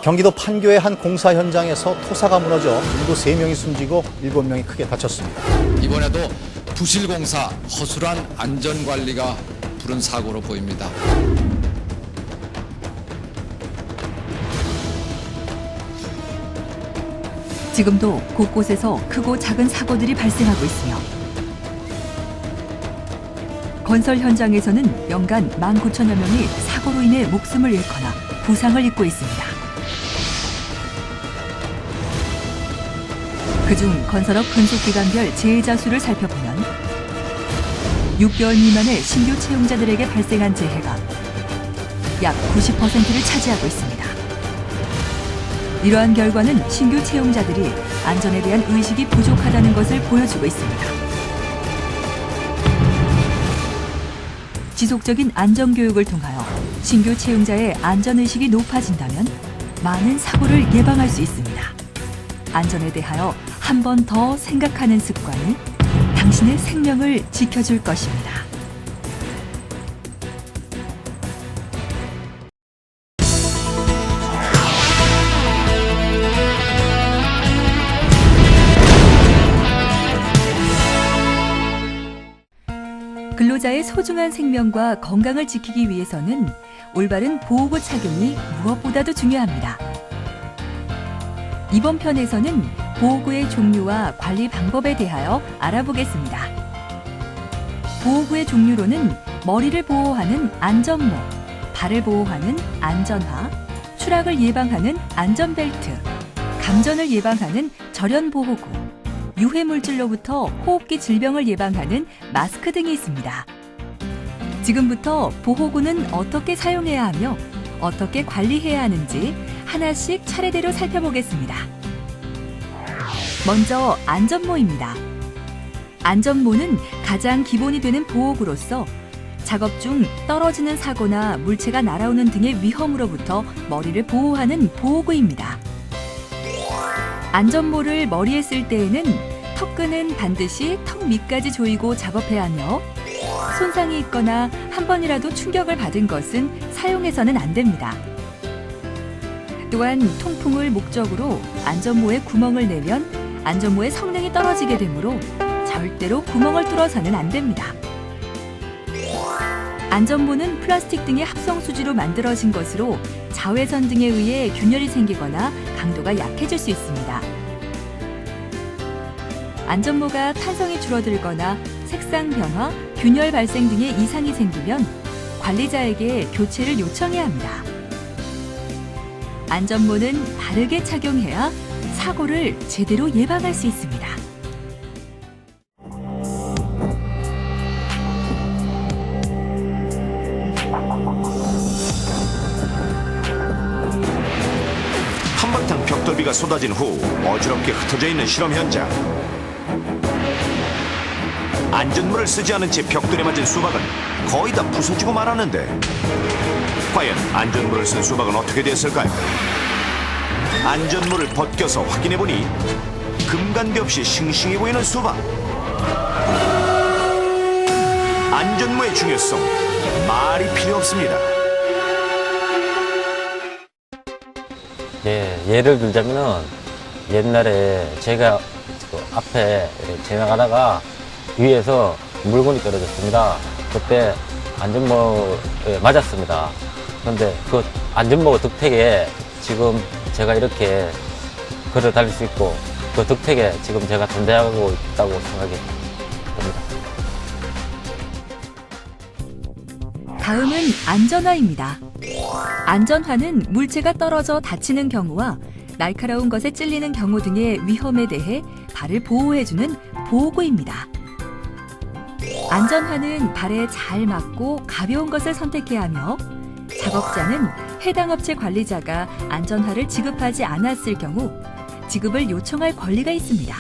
경기도 판교의 한 공사 현장에서 토사가 무너져 인도 3명이 숨지고 7명이 크게 다쳤습니다. 이번에도 부실공사, 허술한 안전관리가 부른 사고로 보입니다. 지금도 곳곳에서 크고 작은 사고들이 발생하고 있으며 건설 현장에서는 연간 19,000여 명이 사고로 인해 목숨을 잃거나 부상을 입고 있습니다. 그중 건설업 근속기간별 재해자 수를 살펴보면 6개월 미만의 신규 채용자들에게 발생한 재해가 약 90%를 차지하고 있습니다. 이러한 결과는 신규 채용자들이 안전에 대한 의식이 부족하다는 것을 보여주고 있습니다. 지속적인 안전교육을 통하여 신규 채용자의 안전의식이 높아진다면 많은 사고를 예방할 수 있습니다. 안전에 대하여 한 번 더 생각하는 습관이 당신의 생명을 지켜줄 것입니다. 근로자의 소중한 생명과 건강을 지키기 위해서는 올바른 보호구 착용이 무엇보다도 중요합니다. 이번 편에서는 보호구의 종류와 관리 방법에 대하여 알아보겠습니다. 보호구의 종류로는 머리를 보호하는 안전모, 발을 보호하는 안전화, 추락을 예방하는 안전벨트, 감전을 예방하는 절연보호구, 유해물질로부터 호흡기 질병을 예방하는 마스크 등이 있습니다. 지금부터 보호구는 어떻게 사용해야 하며 어떻게 관리해야 하는지 하나씩 차례대로 살펴보겠습니다. 먼저 안전모입니다. 안전모는 가장 기본이 되는 보호구로서 작업 중 떨어지는 사고나 물체가 날아오는 등의 위험으로부터 머리를 보호하는 보호구입니다. 안전모를 머리에 쓸 때에는 턱끈은 반드시 턱 밑까지 조이고 작업해야 하며 손상이 있거나 한 번이라도 충격을 받은 것은 사용해서는 안 됩니다. 또한 통풍을 목적으로 안전모에 구멍을 내면 안전모의 성능이 떨어지게 되므로 절대로 구멍을 뚫어서는 안 됩니다. 안전모는 플라스틱 등의 합성 수지로 만들어진 것으로 자외선 등에 의해 균열이 생기거나 강도가 약해질 수 있습니다. 안전모가 탄성이 줄어들거나 색상 변화, 균열 발생 등의 이상이 생기면 관리자에게 교체를 요청해야 합니다. 안전모는 바르게 착용해야 사고를 제대로 예방할 수 있습니다. 한바탕 벽돌비가 쏟아진 후 어지럽게 흩어져 있는 실험 현장. 안전모를 쓰지 않은 채 벽돌에 맞은 수박은 거의 다 부서지고 말았는데 과연 안전모를 쓴 수박은 어떻게 됐을까요? 안전모를 벗겨서 확인해보니 금간대 없이 싱싱해 보이는 수박. 안전모의 중요성 말이 필요 없습니다. 예, 예를 들자면은 옛날에 제가 그 앞에 지나가다가 위에서 물건이 떨어졌습니다. 그때 안전모에 맞았습니다. 그런데 그 안전모 덕택에 지금 제가 이렇게 걸어 다닐 수 있고 그 덕택에 지금 제가 존재하고 있다고 생각이 듭니다. 다음은 안전화입니다. 안전화는 물체가 떨어져 다치는 경우와 날카로운 것에 찔리는 경우 등의 위험에 대해 발을 보호해주는 보호구입니다. 안전화는 발에 잘 맞고 가벼운 것을 선택해야 하며 작업자는 해당 업체 관리자가 안전화를 지급하지 않았을 경우 지급을 요청할 권리가 있습니다.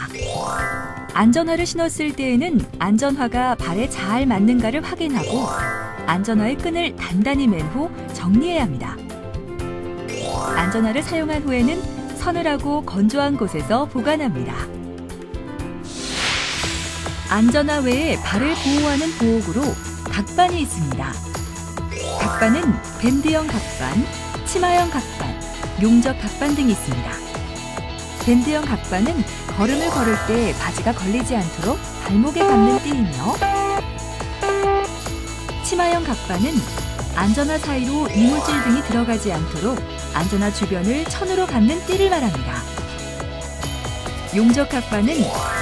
안전화를 신었을 때에는 안전화가 발에 잘 맞는가를 확인하고 안전화의 끈을 단단히 맨 후 정리해야 합니다. 안전화를 사용한 후에는 서늘하고 건조한 곳에서 보관합니다. 안전화 외에 발을 보호하는 보호구로 각반이 있습니다. 각반은 밴드형 각반, 치마형 각반, 용접 각반 등이 있습니다. 밴드형 각반은 걸음을 걸을 때 바지가 걸리지 않도록 발목에 감는 띠이며, 치마형 각반은 안전화 사이로 이물질 등이 들어가지 않도록 안전화 주변을 천으로 감는 띠를 말합니다. 용접 각반은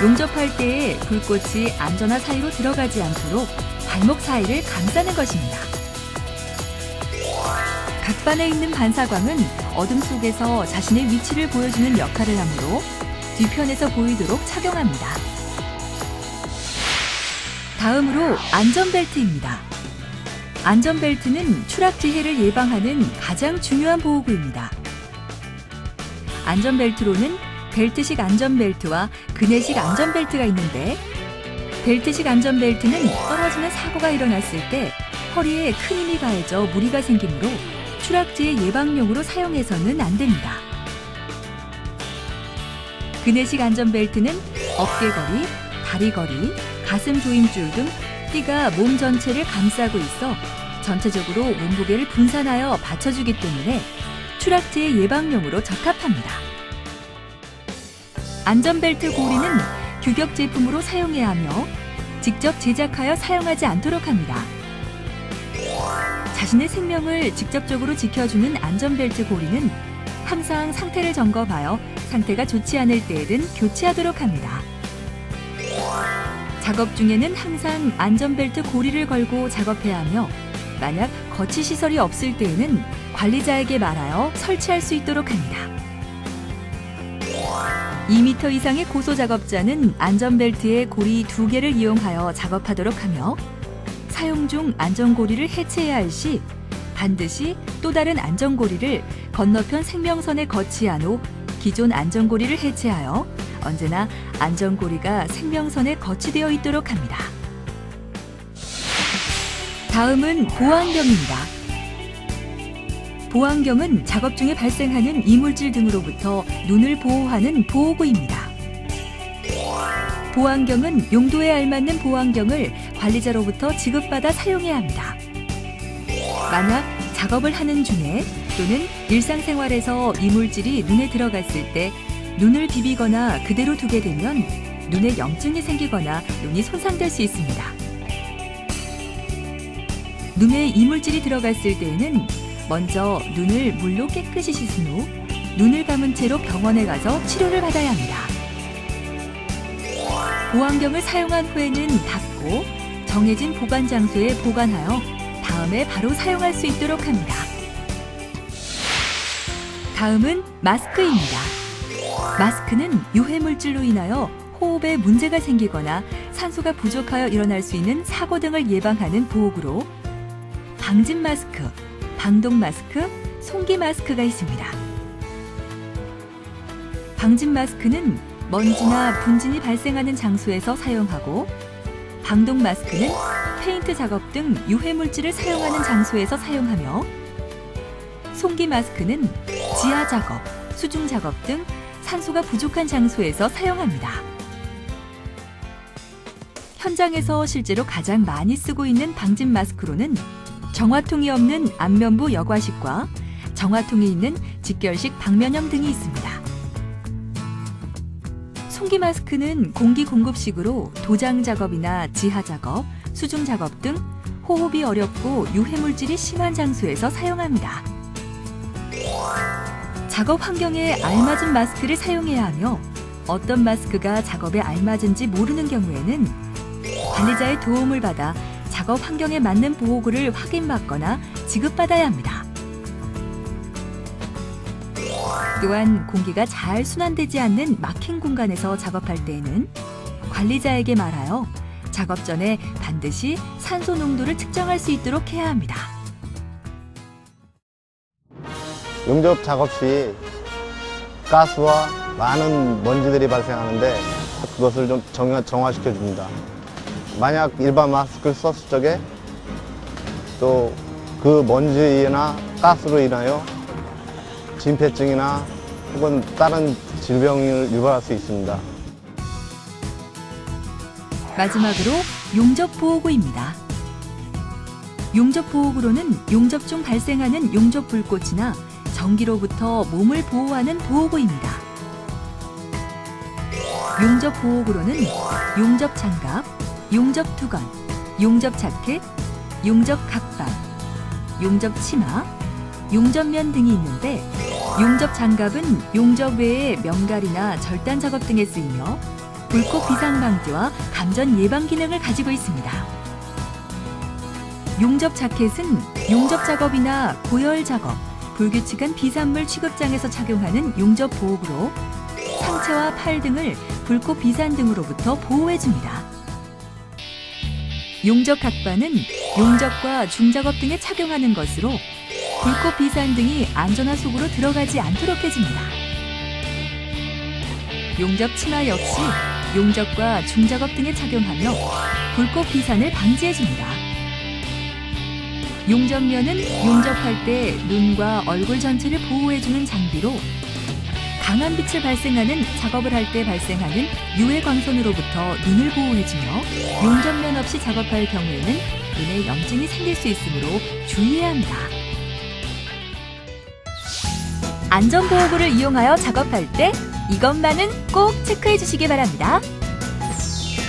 용접할 때에 불꽃이 안전화 사이로 들어가지 않도록 발목 사이를 감싸는 것입니다. 각반에 있는 반사광은 어둠 속에서 자신의 위치를 보여주는 역할을 하므로 뒤편에서 보이도록 착용합니다. 다음으로 안전벨트입니다. 안전벨트는 추락지혜를 예방하는 가장 중요한 보호구입니다. 안전벨트로는 벨트식 안전벨트와 그네식 안전벨트가 있는데, 벨트식 안전벨트는 떨어지는 사고가 일어났을 때 허리에 큰 힘이 가해져 무리가 생기므로 추락지혜 예방용으로 사용해서는 안 됩니다. 그네식 안전벨트는 어깨거리, 다리거리, 가슴 조임줄 등 띠가 몸 전체를 감싸고 있어 전체적으로 몸무게를 분산하여 받쳐주기 때문에 추락지혜 예방용으로 적합합니다. 안전벨트 고리는 규격 제품으로 사용해야 하며 직접 제작하여 사용하지 않도록 합니다. 자신의 생명을 직접적으로 지켜주는 안전벨트 고리는 항상 상태를 점검하여 상태가 좋지 않을 때에는 교체하도록 합니다. 작업 중에는 항상 안전벨트 고리를 걸고 작업해야 하며, 만약 거치 시설이 없을 때에는 관리자에게 말하여 설치할 수 있도록 합니다. 2m 이상의 고소 작업자는 안전벨트에 고리 2개를 이용하여 작업하도록 하며, 사용 중 안전고리를 해체해야 할 시 반드시 또 다른 안전고리를 건너편 생명선에 거치한 후 기존 안전고리를 해체하여 언제나 안전고리가 생명선에 거치되어 있도록 합니다. 다음은 보안경입니다. 보안경은 작업 중에 발생하는 이물질 등으로부터 눈을 보호하는 보호구입니다. 보안경은 용도에 알맞는 보안경을 관리자로부터 지급받아 사용해야 합니다. 만약 작업을 하는 중에 또는 일상생활에서 이물질이 눈에 들어갔을 때 눈을 비비거나 그대로 두게 되면 눈에 염증이 생기거나 눈이 손상될 수 있습니다. 눈에 이물질이 들어갔을 때에는 먼저 눈을 물로 깨끗이 씻은 후 눈을 감은 채로 병원에 가서 치료를 받아야 합니다. 보안경을 사용한 후에는 닫고 정해진 보관 장소에 보관하여 다음에 바로 사용할 수 있도록 합니다. 다음은 마스크입니다. 마스크는 유해물질로 인하여 호흡에 문제가 생기거나 산소가 부족하여 일어날 수 있는 사고 등을 예방하는 보호구로 방진 마스크, 방독 마스크, 송기 마스크가 있습니다. 방진 마스크는 먼지나 분진이 발생하는 장소에서 사용하고, 방독 마스크는 페인트 작업 등 유해물질을 사용하는 장소에서 사용하며, 송기 마스크는 지하 작업, 수중 작업 등 산소가 부족한 장소에서 사용합니다. 현장에서 실제로 가장 많이 쓰고 있는 방진 마스크로는 정화통이 없는 안면부 여과식과 정화통이 있는 직결식 방면형 등이 있습니다. 송기 마스크는 공기 공급식으로 도장 작업이나 지하 작업, 수중 작업 등 호흡이 어렵고 유해물질이 심한 장소에서 사용합니다. 작업 환경에 알맞은 마스크를 사용해야 하며, 어떤 마스크가 작업에 알맞은지 모르는 경우에는 관리자의 도움을 받아 작업 환경에 맞는 보호구를 확인받거나 지급받아야 합니다. 또한 공기가 잘 순환되지 않는 막힌 공간에서 작업할 때에는 관리자에게 말하여 작업 전에 반드시 산소 농도를 측정할 수 있도록 해야 합니다. 용접 작업 시 가스와 많은 먼지들이 발생하는데 그것을 좀 정화시켜 줍니다. 만약 일반 마스크를 썼을 적에 또 그 먼지나 가스로 인하여 진폐증이나 혹은 다른 질병을 유발할 수 있습니다. 마지막으로 용접 보호구입니다. 용접 보호구로는 용접 중 발생하는 용접 불꽃이나 전기로부터 몸을 보호하는 보호구입니다. 용접 보호구로는 용접 장갑, 용접 두건, 용접 자켓, 용접 각방, 용접 치마, 용접면 등이 있는데 용접 장갑은 용접 외에 명갈이나 절단 작업 등에 쓰이며 불꽃 비상 방지와 감전 예방 기능을 가지고 있습니다. 용접 자켓은 용접 작업이나 고열 작업, 불규칙한 비산물 취급장에서 착용하는 용접 보호구로 상체와 팔 등을 불꽃 비산 등으로부터 보호해줍니다. 용접 각반은 용접과 중작업 등에 착용하는 것으로 불꽃 비산 등이 안전화 속으로 들어가지 않도록 해줍니다. 용접 치마 역시 용접과 중작업 등에 착용하며 불꽃 비산을 방지해줍니다. 용접면은 용접할 때 눈과 얼굴 전체를 보호해주는 장비로 강한 빛을 발생하는 작업을 할 때 발생하는 유해 광선으로부터 눈을 보호해주며 용접면 없이 작업할 경우에는 눈에 염증이 생길 수 있으므로 주의해야 합니다. 안전보호구를 이용하여 작업할 때 이것만은 꼭 체크해 주시기 바랍니다.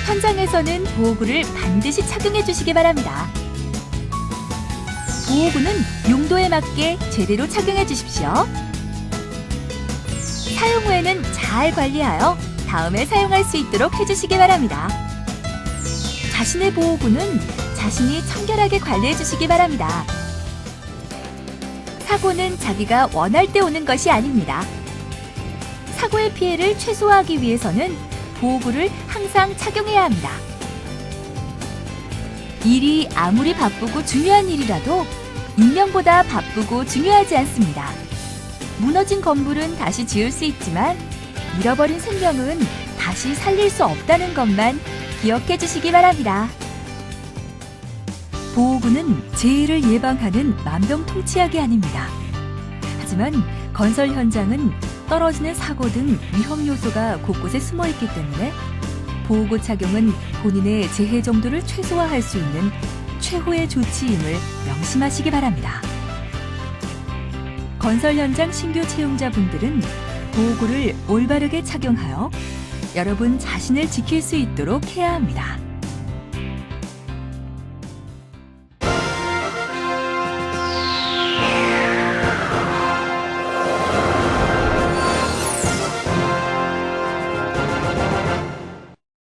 현장에서는 보호구를 반드시 착용해 주시기 바랍니다. 보호구는 용도에 맞게 제대로 착용해 주십시오. 사용 후에는 잘 관리하여 다음에 사용할 수 있도록 해주시기 바랍니다. 자신의 보호구는 자신이 청결하게 관리해 주시기 바랍니다. 사고는 자기가 원할 때 오는 것이 아닙니다. 사고의 피해를 최소화하기 위해서는 보호구를 항상 착용해야 합니다. 일이 아무리 바쁘고 중요한 일이라도 인명보다 바쁘고 중요하지 않습니다. 무너진 건물은 다시 지을 수 있지만 잃어버린 생명은 다시 살릴 수 없다는 것만 기억해 주시기 바랍니다. 보호구는 재해를 예방하는 만병통치약이 아닙니다. 하지만 건설 현장은 떨어지는 사고 등 위험 요소가 곳곳에 숨어 있기 때문에 보호구 착용은 본인의 재해 정도를 최소화할 수 있는 최후의 조치임을 명심하시기 바랍니다. 건설 현장 신규 채용자분들은 보호구를 올바르게 착용하여 여러분 자신을 지킬 수 있도록 해야 합니다.